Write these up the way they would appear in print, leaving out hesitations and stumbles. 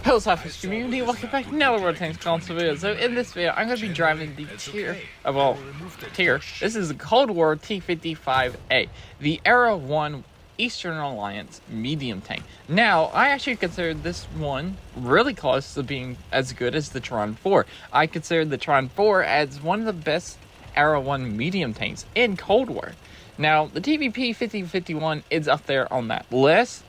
Hello Slapafish community, welcome back to another World Tanks console video. So in this video, I'm going to be driving the this is the Cold War T-55a, the Era 1 Eastern Alliance medium tank. Now, I actually consider this one really close to being as good as the Tron 4. I consider the Tron 4 as one of the best Era 1 medium tanks in Cold War. Now, the TVP 5051 is up there on that list.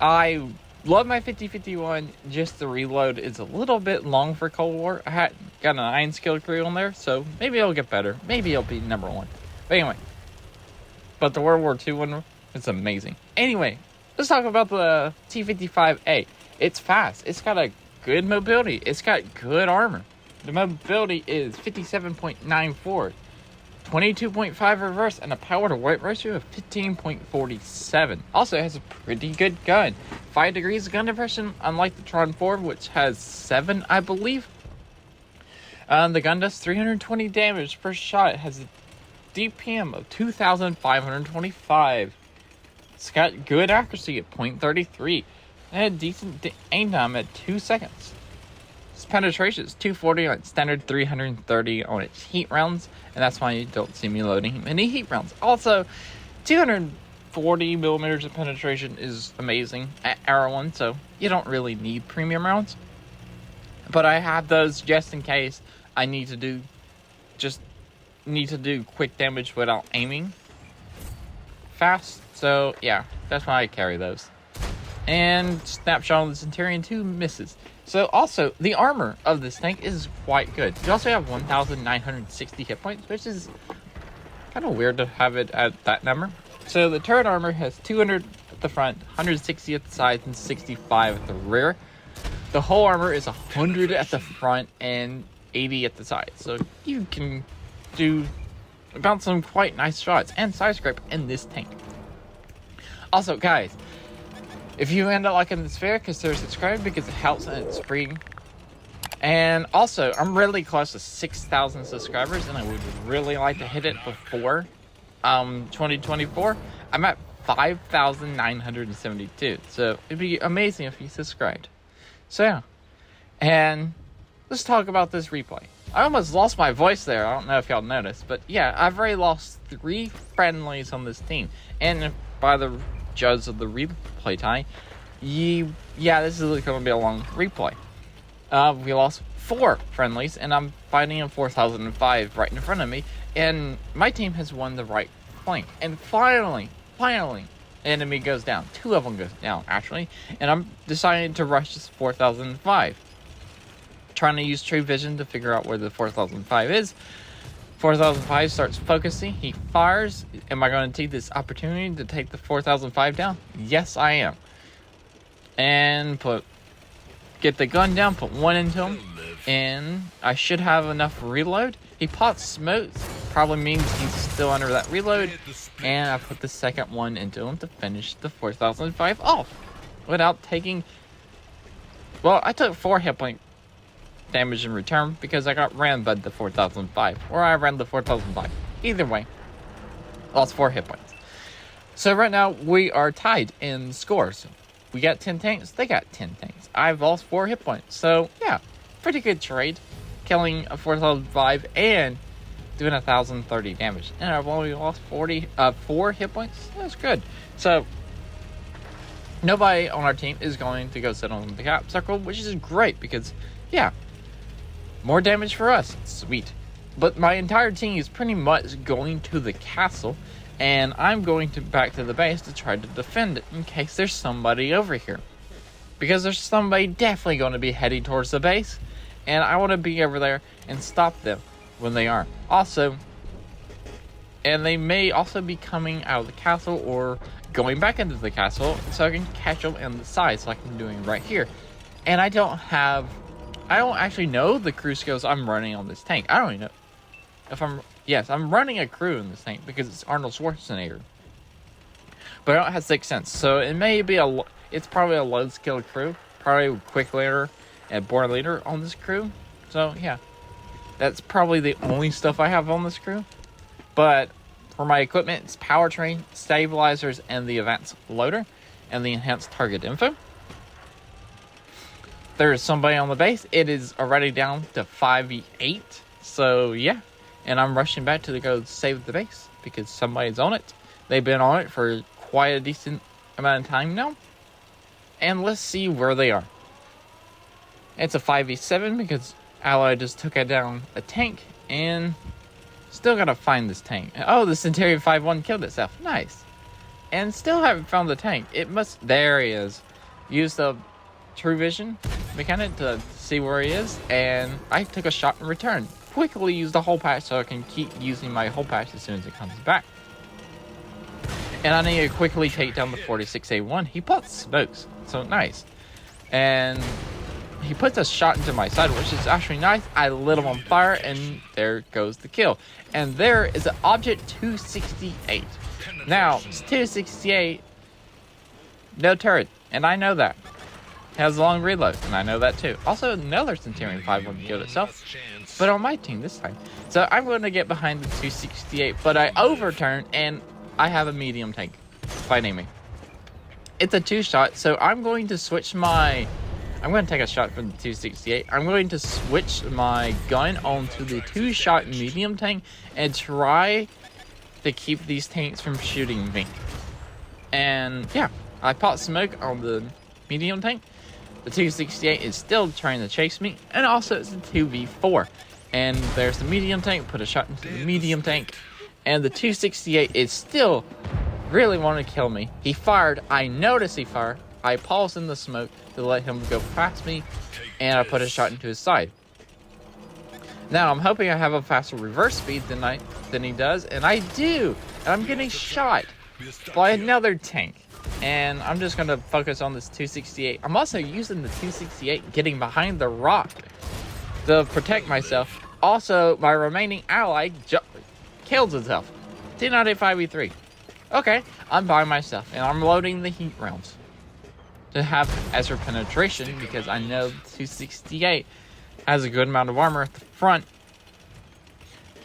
I love my 5051, just the reload is a little bit long for Cold War. I had got an 9 skill crew on there, so maybe it'll get better. Maybe it'll be number 1. But anyway, but the World War II one is amazing. Anyway, let's talk about the T-55a. It's fast. It's got a good mobility. It's got good armor. The mobility is 57.94. 22.5 reverse, and a power to weight ratio of 15.47. Also, it has a pretty good gun. 5 degrees of gun depression, unlike the Tron 4, which has 7, I believe. The gun does 320 damage per shot. It has a DPM of 2,525. It's got good accuracy at .33. And decent aim time at 2 seconds. Its penetration is 240 on its standard, 330 on its heat rounds, and that's why you don't see me loading many heat rounds. Also, 240 millimeters of penetration is amazing at Era 1, so you don't really need premium rounds. But I have those just in case I need to do quick damage without aiming fast. So yeah, that's why I carry those. And snapshot on the Centurion 2 misses. So also, the armor of this tank is quite good. You also have 1,960 hit points, which is kind of weird to have it at that number. So the turret armor has 200 at the front, 160 at the sides, and 65 at the rear. The whole armor is 100 at the front and 80 at the side. So you can do about some quite nice shots and side scrape in this tank. Also, guys, if you end up liking this video, consider subscribing because it helps and it's free. And also, I'm really close to 6,000 subscribers, and I would really like to hit it before 2024. I'm at 5,972, so it'd be amazing if you subscribed. So yeah, and let's talk about this replay. I almost lost my voice there. I don't know if y'all noticed, but yeah, I've already lost 3 friendlies on this team, and by the judge of the replay time, yeah, this is going to be a long replay. We lost 4 friendlies, and I'm fighting in 4005 right in front of me, and my team has won the right flank. And finally, enemy goes down. 2 of them goes down, actually, and I'm deciding to rush this 4005. Trying to use true vision to figure out where the 4005 is. 4005 starts focusing. He fires. Am I going to take this opportunity to take the 4005 down? Yes, I am. And get the gun down, put 1 into him, and I should have enough reload. He pops smokes, probably means he's still under that reload, and I put the second one into him to finish the 4005 off without taking. Well, I took 4 hit point damage in return because I got ran by the 4005, or I ran the 4005. Either way, lost 4 hit points. So right now we are tied in scores. We got 10 tanks, they got 10 tanks. I've lost 4 hit points. So yeah, pretty good trade, killing a 4005 and doing 1,030 damage. And I've only lost 4 hit points. That's good. So nobody on our team is going to go sit on the cap circle, which is great because yeah, more damage for us. Sweet. But my entire team is pretty much going to the castle, and I'm going back to the base to try to defend it in case there's somebody over here. Because there's somebody definitely going to be heading towards the base, and I want to be over there and stop them when they are. Also, and they may also be coming out of the castle or going back into the castle, so I can catch them in the sides like I'm doing right here. And I don't actually know the crew skills I'm running on this tank. I don't even know if I'm running a crew in this tank because it's Arnold Schwarzenegger. But I don't have 6th sense, so it may be it's probably a low skill crew, probably a quick leader and born leader on this crew. So yeah, that's probably the only stuff I have on this crew. But for my equipment, it's powertrain, stabilizers, and the advanced loader, and the enhanced target info. there's somebody on the base. It is already down to 5v8. So, yeah. And I'm rushing back to go save the base because somebody's on it. They've been on it for quite a decent amount of time now. And let's see where they are. It's a 5v7 because Ally just took down a tank. And still gotta find this tank. Oh, the T-55a killed itself. Nice. And still haven't found the tank. It must... There he is. Use the True Vision mechanic to see where he is. And I took a shot in return. Quickly use the hole patch so I can keep using my hole patch as soon as it comes back. And I need to quickly take down the 46A1. He pops smokes. So nice. And he puts a shot into my side, which is actually nice. I lit him on fire, and there goes the kill. And there is an object 268. Now, it's 268, no turret, and I know that. It has a long reload, and I know that too. Also, another T-55a killed itself, but on my team this time. So I'm going to get behind the 268, but I overturn, and I have a medium tank fighting me. It's a 2-shot, so I'm going to switch my... I'm going to take a shot from the 268. I'm going to switch my gun onto the 2-shot medium tank and try to keep these tanks from shooting me. And yeah, I popped smoke on the medium tank. The 268 is still trying to chase me, and also it's a 2v4. And there's the medium tank, put a shot into the medium tank, and the 268 is still really wanting to kill me. He fired, I noticed he fired, I paused in the smoke to let him go past me, and I put a shot into his side. Now, I'm hoping I have a faster reverse speed than he does, and I do! And I'm getting shot by another tank. And I'm just going to focus on this 268. I'm also using the 268 getting behind the rock to protect myself. Also, my remaining ally kills himself. T-55a. Okay, I'm by myself, and I'm loading the heat rounds to have extra penetration because I know the 268 has a good amount of armor at the front,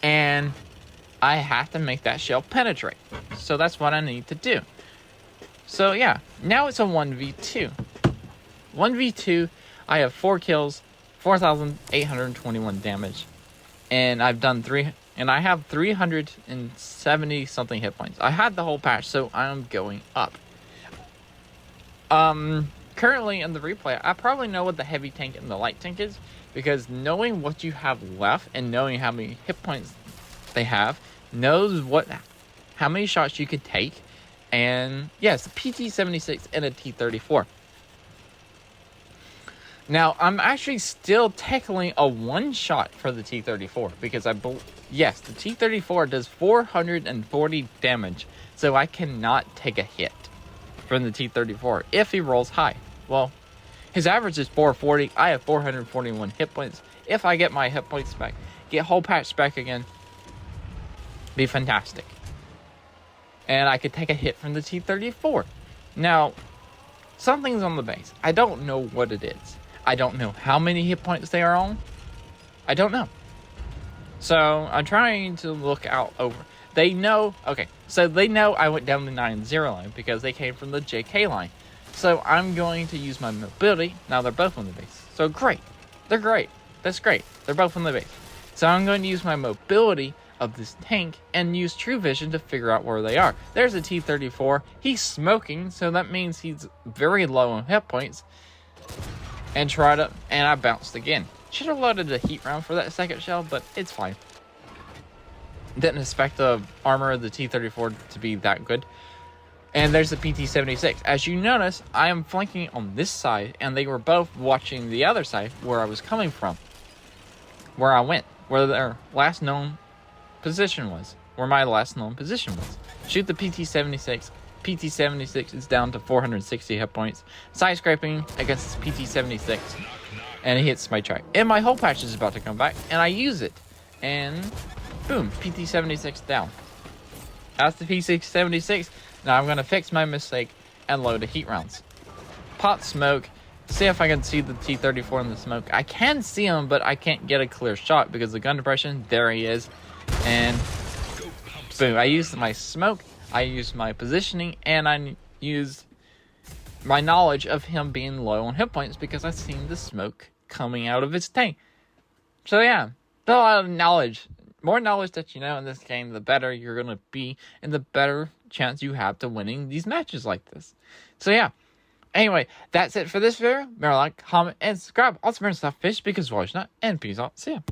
and I have to make that shell penetrate. So that's what I need to do. So yeah, now it's a 1v2. 1v2, I have 4 kills, 4,821 damage, and I've done and I have 370 something hit points. I had the whole patch, so I'm going up. Currently in the replay, I probably know what the heavy tank and the light tank is, because knowing what you have left and knowing how many hit points they have knows how many shots you could take. And yes, the PT-76 and a T-34. Now, I'm actually still tackling a 1-shot for the T-34 because yes, the T-34 does 440 damage, so I cannot take a hit from the T-34 if he rolls high. Well, his average is 440. I have 441 hit points. If I get my hit points back, get whole patch back again, be fantastic. And I could take a hit from the T-34. Now, something's on the base. I don't know what it is. I don't know how many hit points they are on. I don't know. So, I'm trying to look out over. They know, okay, so they know I went down the 9-0 line because they came from the JK line. So, I'm going to use my mobility. Now, they're both on the base. So, great. They're great. That's great. They're both on the base. So, I'm going to use my mobility of this tank and use True Vision to figure out where they are. There's a T-34. He's smoking, so that means he's very low on hit points. And I bounced again. Should have loaded a heat round for that second shell, but it's fine. Didn't expect the armor of the T-34 to be that good. And there's the PT-76. As you notice, I am flanking on this side, and they were both watching the other side where I was coming from. Where I went. Where their last known position was. Where my last known position was. Shoot the PT-76. PT-76 is down to 460 hit points. Side scraping against PT-76. And it hits my track. And my whole patch is about to come back. And I use it. And boom. PT-76 down. That's the PT-76. Now I'm going to fix my mistake and load the heat rounds. Pot smoke. See if I can see the T-34 in the smoke. I can see him, but I can't get a clear shot because the gun depression. There he is. And boom. I used my smoke. I used my positioning. And I used my knowledge of him being low on hit points because I've seen the smoke coming out of his tank. So yeah, there's a lot of knowledge. More knowledge that you know in this game, the better you're going to be, and the better chance you have to winning these matches like this. So yeah. Anyway, that's it for this video. Remember to like, comment, and subscribe. Also remember to Slapafish because voice not, and peace out. See ya.